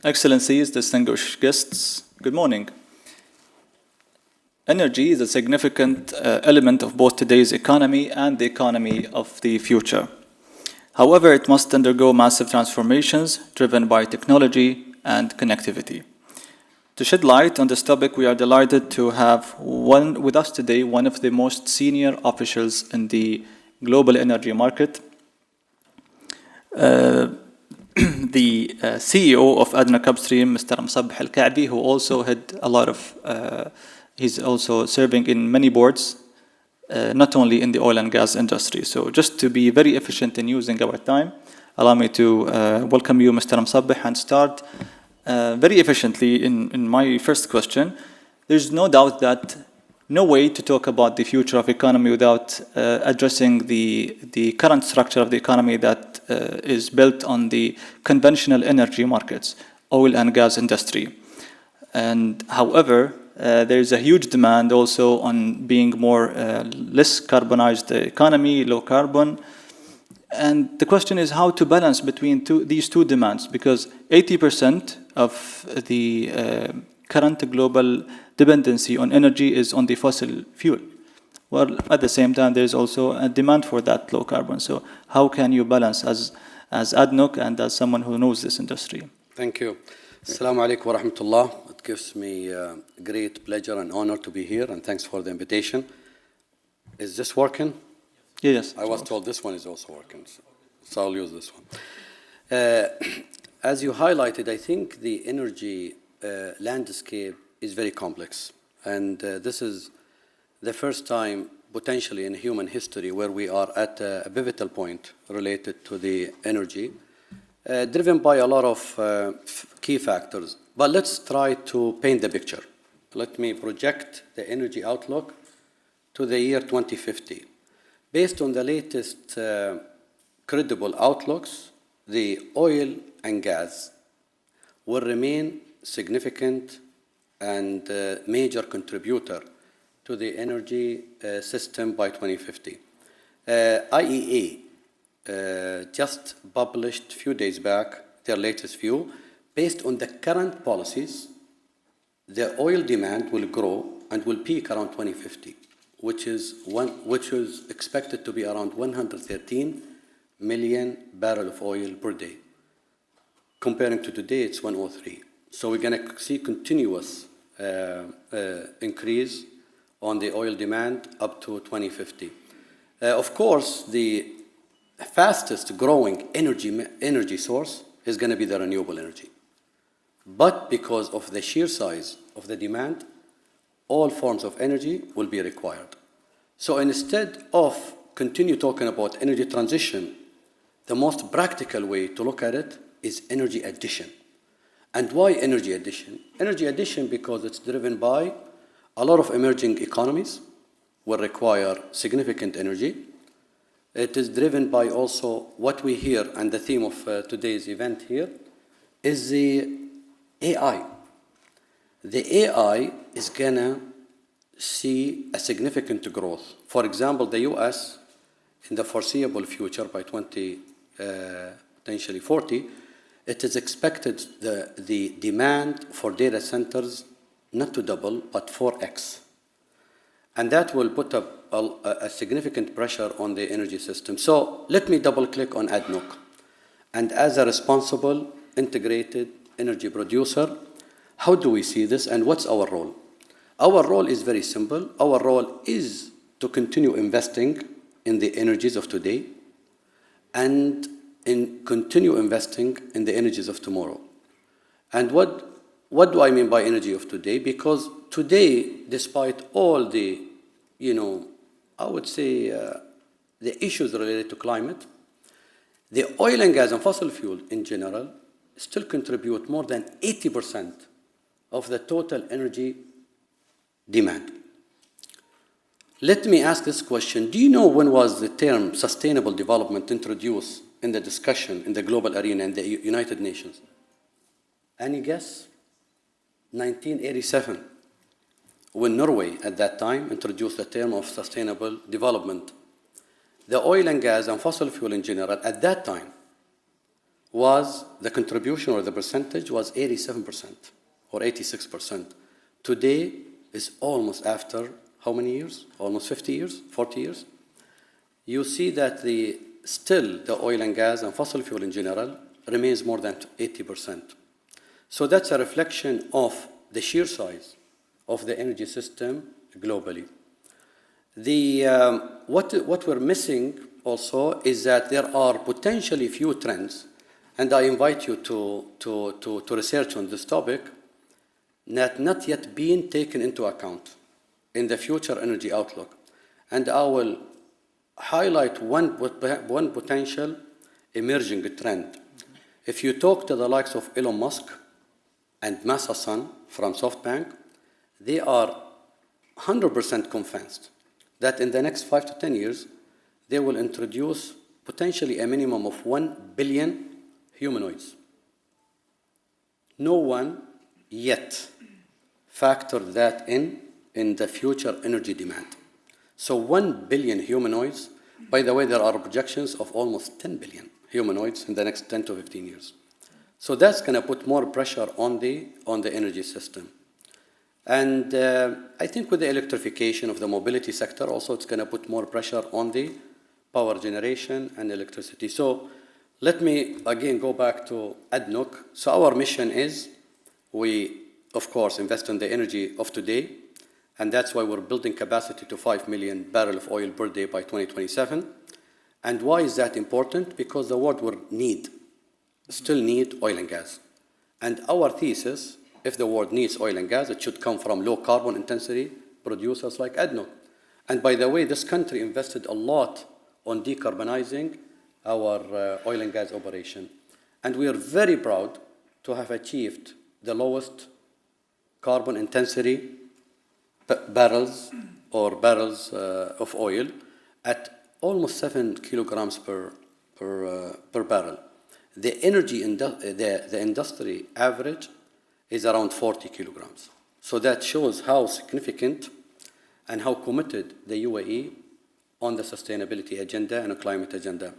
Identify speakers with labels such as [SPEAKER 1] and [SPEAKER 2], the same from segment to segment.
[SPEAKER 1] Excellencies, distinguished guests, good morning. Energy is a significant element of both today's economy and the economy of the future. However, it must undergo massive transformations driven by technology and connectivity. To shed light on this topic, we are delighted to have with us today one of the most senior officials in the global energy market, the CEO of ADNOC Upstream, Mr. Musabbeh الكعبي, who also had a lot of, he's also serving in many boards, not only in the oil and gas industry. So just to be very efficient in using our time, allow me to welcome you, Mr. Musabbeh, and start very efficiently in my first question. There's no doubt that no way to talk about the future of economy without addressing the current structure of the economy that is built on the conventional energy markets, oil and gas industry. And however, there is a huge demand also on being more less carbonized economy, low carbon. And the question is how to balance between these two demands, because 80% of the current global dependency on energy is on the fossil fuel. Well, at the same time, there's also a demand for that low carbon. So how can you balance as ADNOC and as someone who knows this industry?
[SPEAKER 2] Thank you. Assalamu alaikum wa rahmatullah. It gives me great pleasure and honor to be here, and thanks for the invitation. Is this working?
[SPEAKER 1] Yes.
[SPEAKER 2] I was told this one is also working, so I'll use this one. As you highlighted, I think the energy landscape is very complex, and this is the first time potentially in human history where we are at a pivotal point related to the energy, driven by a lot of key factors. But let's try to paint the picture. Let me project the energy outlook to the year 2050. Based on the latest credible outlooks, the oil and gas will remain significant and major contributor to the energy system by 2050. IEA just published a few days back their latest view. Based on the current policies, the oil demand will grow and will peak around 2050, which is expected to be around 113 million barrels of oil per day. Comparing to today, it's 103. So we're going to see continuous increase on the oil demand up to 2050. Of course, the fastest growing energy source is going to be the renewable energy. But because of the sheer size of the demand, all forms of energy will be required. So instead of continue talking about energy transition, the most practical way to look at it is energy addition. And why energy addition? Energy addition because it's driven by a lot of emerging economies will require significant energy. It is driven by also what we hear, and the theme of today's event here is the AI. The AI is gonna see a significant growth. For example, the US in the foreseeable future by potentially 40, it is expected the demand for data centers not to double, but 4x. And that will put up a significant pressure on the energy system. So let me double click on ADNOC. And as a responsible, integrated energy producer, how do we see this and what's our role? Our role is very simple. Our role is to continue investing in the energies of today and continue investing in the energies of tomorrow. And what do I mean by energy of today? Because today, despite all the, I would say the issues related to climate, the oil and gas and fossil fuel in general still contribute more than 80% of the total energy demand. Let me ask this question. Do you know when was the term sustainable development introduced in the discussion in the global arena in the United Nations? Any guess? 1987, when Norway at that time introduced the term of sustainable development. The oil and gas and fossil fuel in general at that time was the contribution or the percentage was 87% or 86%. Today is almost after how many years? Almost 50 years, 40 years. You see that still the oil and gas and fossil fuel in general remains more than 80%. So that's a reflection of the sheer size of the energy system globally. What we're missing also is that there are potentially few trends, and I invite you to research on this topic, that not yet being taken into account in the future energy outlook. And I will highlight one potential emerging trend. If you talk to the likes of Elon Musk and Masa Son from SoftBank, they are 100% convinced that in the next 5 to 10 years, they will introduce potentially a minimum of 1 billion humanoids. No one yet factored that in the future energy demand. So 1 billion humanoids, by the way, there are projections of almost 10 billion humanoids in the next 10 to 15 years. So that's going to put more pressure on the energy system. And I think with the electrification of the mobility sector also, it's going to put more pressure on the power generation and electricity. So let me again go back to ADNOC. So our mission is, we of course invest in the energy of today, and that's why we're building capacity to 5 million barrels of oil per day by 2027. And why is that important? Because the world will still need oil and gas. And our thesis, if the world needs oil and gas, it should come from low carbon intensity producers like ADNOC. And by the way, this country invested a lot on decarbonizing our oil and gas operation. And we are very proud to have achieved the lowest carbon intensity barrels of oil at almost 7 kilograms per barrel. The industry average is around 40 kilograms. So that shows how significant and how committed the UAE on the sustainability agenda and a climate agenda.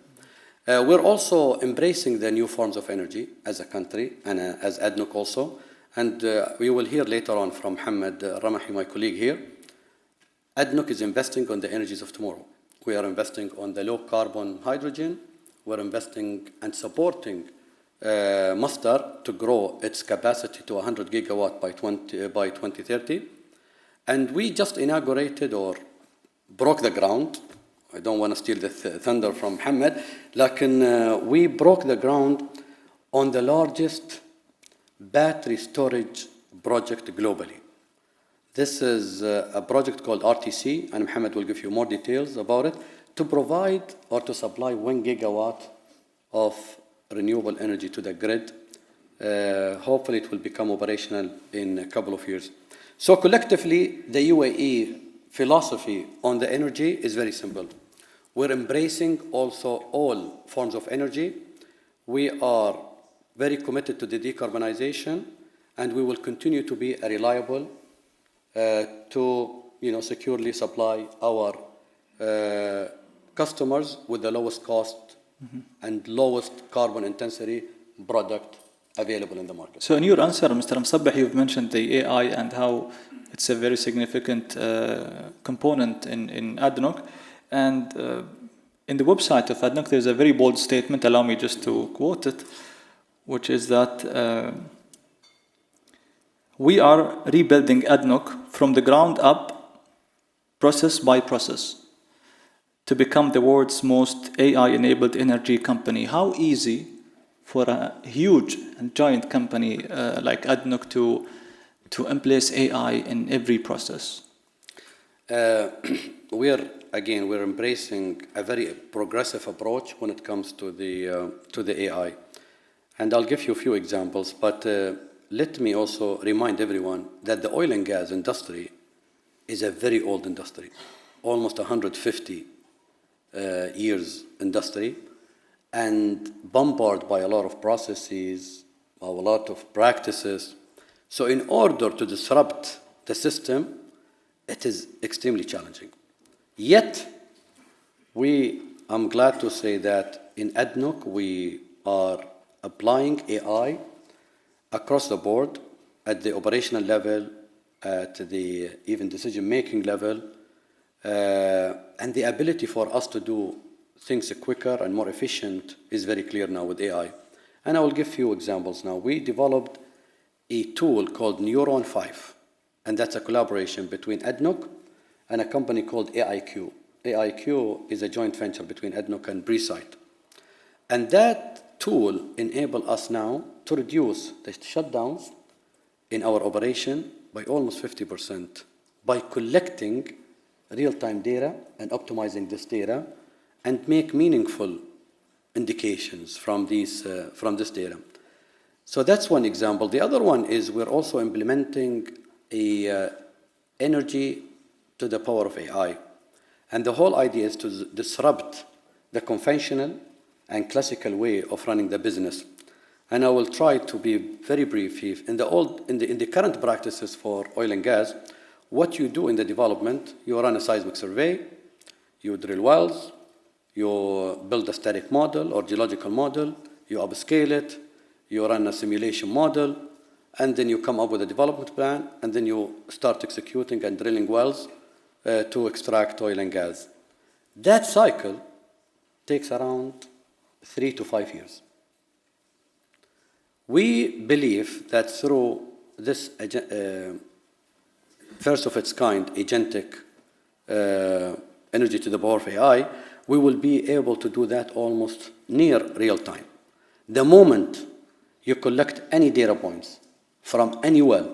[SPEAKER 2] We're also embracing the new forms of energy as a country and as ADNOC also. And we will hear later on from Mohammed Ramahi, my colleague here. ADNOC is investing on the energies of tomorrow. We are investing on the low carbon hydrogen. We're investing and supporting Masdar to grow its capacity to 100 gigawatt by 2030. And we just inaugurated or broke the ground. I don't want to steal the thunder from Mohammed. We broke the ground on the largest battery storage project globally. This is a project called RTC, and Mohammed will give you more details about it, to provide or to supply 1 gigawatt of renewable energy to the grid. Hopefully it will become operational in a couple of years. So collectively, the UAE philosophy on the energy is very simple. We're embracing also all forms of energy. We are very committed to the decarbonization, and we will continue to be a reliable to securely supply our customers with the lowest cost and lowest carbon intensity product available in the market.
[SPEAKER 1] So in your answer, Mr. Musabbeh, you've mentioned the AI and how it's a very significant component in ADNOC. And in the website of ADNOC, there's a very bold statement, allow me just to quote it, which is that we are rebuilding ADNOC from the ground up, process by process, to become the world's most AI-enabled energy company. How easy for a huge and giant company like ADNOC to embrace AI in every process?
[SPEAKER 2] We're embracing a very progressive approach when it comes to the AI. And I'll give you a few examples, but let me also remind everyone that the oil and gas industry is a very old industry, almost 150 years industry, and bombarded by a lot of processes, a lot of practices. So in order to disrupt the system, it is extremely challenging. Yet, I'm glad to say that in ADNOC, we are applying AI across the board at the operational level, at the even decision-making level, and the ability for us to do things quicker and more efficient is very clear now with AI. And I will give you examples now. We developed a tool called Neuron 5, and that's a collaboration between ADNOC and a company called AIQ. AIQ is a joint venture between ADNOC and Fireside. And that tool enables us now to reduce the shutdowns in our operation by almost 50% by collecting real-time data and optimizing this data and make meaningful indications from this data. So that's one example. The other one is we're also implementing energy to the power of AI. And the whole idea is to disrupt the conventional and classical way of running the business. And I will try to be very brief here. In the current practices for oil and gas, what you do in the development, you run a seismic survey, you drill wells, you build a static model or geological model, you upscale it, you run a simulation model, and then you come up with a development plan, and then you start executing and drilling wells to extract oil and gas. That cycle takes around 3 to 5 years. We believe that through this first of its kind agentic energy to the power of AI, we will be able to do that almost near real time. The moment you collect any data points from any well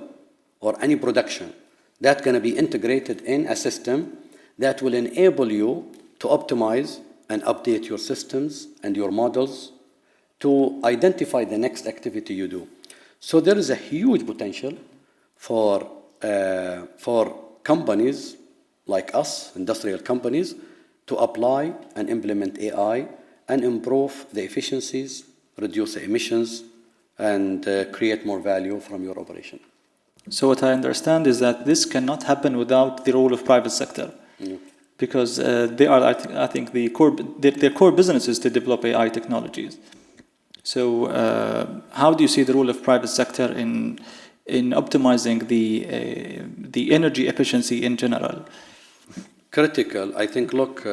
[SPEAKER 2] or any production, that's going to be integrated in a system that will enable you to optimize and update your systems and your models to identify the next activity you do. So there is a huge potential for companies like us, industrial companies, to apply and implement AI and improve the efficiencies, reduce the emissions, and create more value from your operation.
[SPEAKER 1] So what I understand is that this cannot happen without the role of private sector, because they are, I think, their core business is to develop AI technologies. So how do you see the role of private sector in optimizing the energy efficiency in general?
[SPEAKER 2] Critical. I think, look,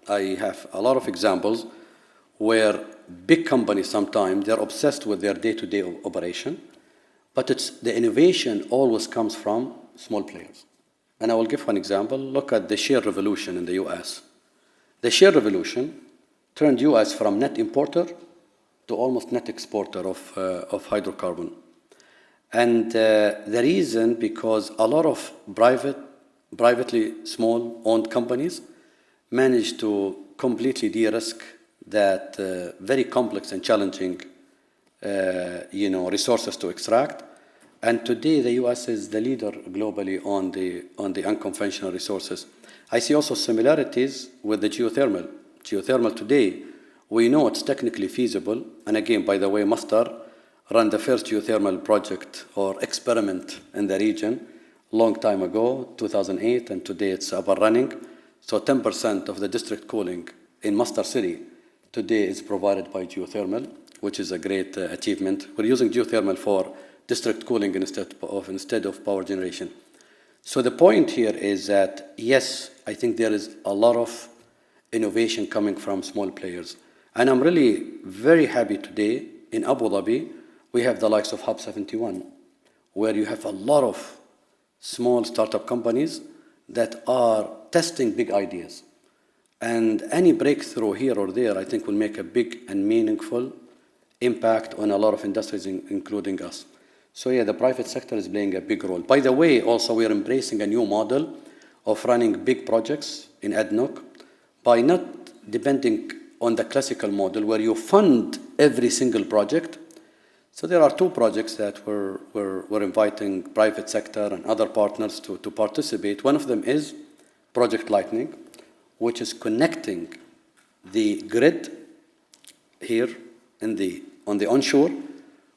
[SPEAKER 2] I have a lot of examples where big companies sometimes, they're obsessed with their day-to-day operation, but the innovation always comes from small players. And I will give one example. Look at the shale revolution in the US. The shale revolution turned US from net importer to almost net exporter of hydrocarbon. And the reason, because a lot of privately small-owned companies managed to completely de-risk that very complex and challenging resources to extract. And today, the U.S. is the leader globally on the unconventional resources. I see also similarities with the geothermal. Geothermal today, we know it's technically feasible. And again, by the way, Mastar ran the first geothermal project or experiment in the region long time ago, 2008, and today it's up and running. So 10% of the district cooling in Mastar City today is provided by geothermal, which is a great achievement. We're using geothermal for district cooling instead of power generation. So the point here is that, yes, I think there is a lot of innovation coming from small players. And I'm really very happy today in Abu Dhabi, we have the likes of Hub 71, where you have a lot of small startup companies that are testing big ideas. And any breakthrough here or there, I think, will make a big and meaningful impact on a lot of industries, including us. So yeah, the private sector is playing a big role. By the way, also we are embracing a new model of running big projects in ADNOC by not depending on the classical model where you fund every single project. So there are 2 projects that we're inviting private sector and other partners to participate. One of them is Project Lightning, which is connecting the grid here on the onshore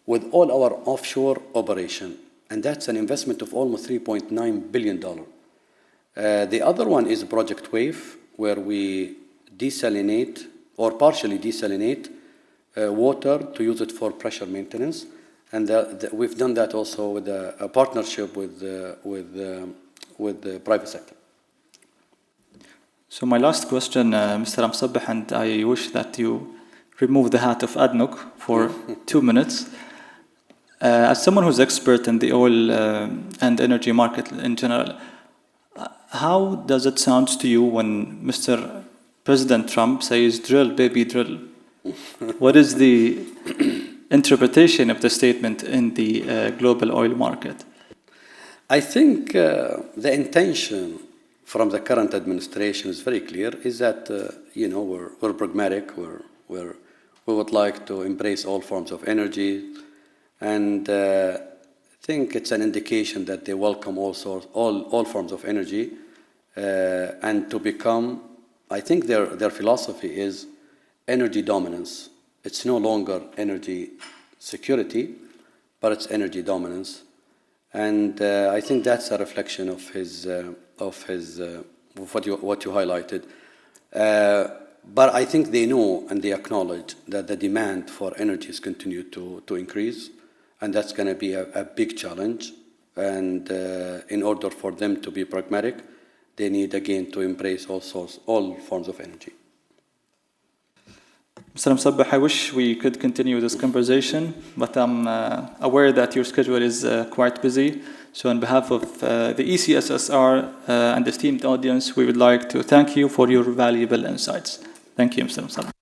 [SPEAKER 2] with all our offshore operation. And that's an investment of almost $3.9 billion. The other one is Project Wave, where we desalinate or partially desalinate water to use it for pressure maintenance. And we've done that also with a partnership with the private sector.
[SPEAKER 1] So my last question, Mr. Musabbeh, and I wish that you remove the hat of ADNOC for 2 minutes. As someone who's expert in the oil and energy market in general, how does it sound to you when Mr. President Trump says, drill, baby, drill? What is the interpretation of the statement in the global oil market?
[SPEAKER 2] I think the intention from the current administration is very clear, is that, we're pragmatic, we would like to embrace all forms of energy, and I think it's an indication that they welcome all forms of energy, and to become, I think their philosophy is energy dominance. It's no longer energy security, but it's energy dominance. And I think that's a reflection of what you highlighted. But I think they know and they acknowledge that the demand for energy has continued to increase, and that's going to be a big challenge. And in order for them to be pragmatic, they need again to embrace all forms of energy.
[SPEAKER 1] Mr. Musabbeh, I wish we could continue this conversation, but I'm aware that your schedule is quite busy. So on behalf of the ECSSR and the esteemed audience, we would like to thank you for your valuable insights. Thank you, Mr. Musabbeh.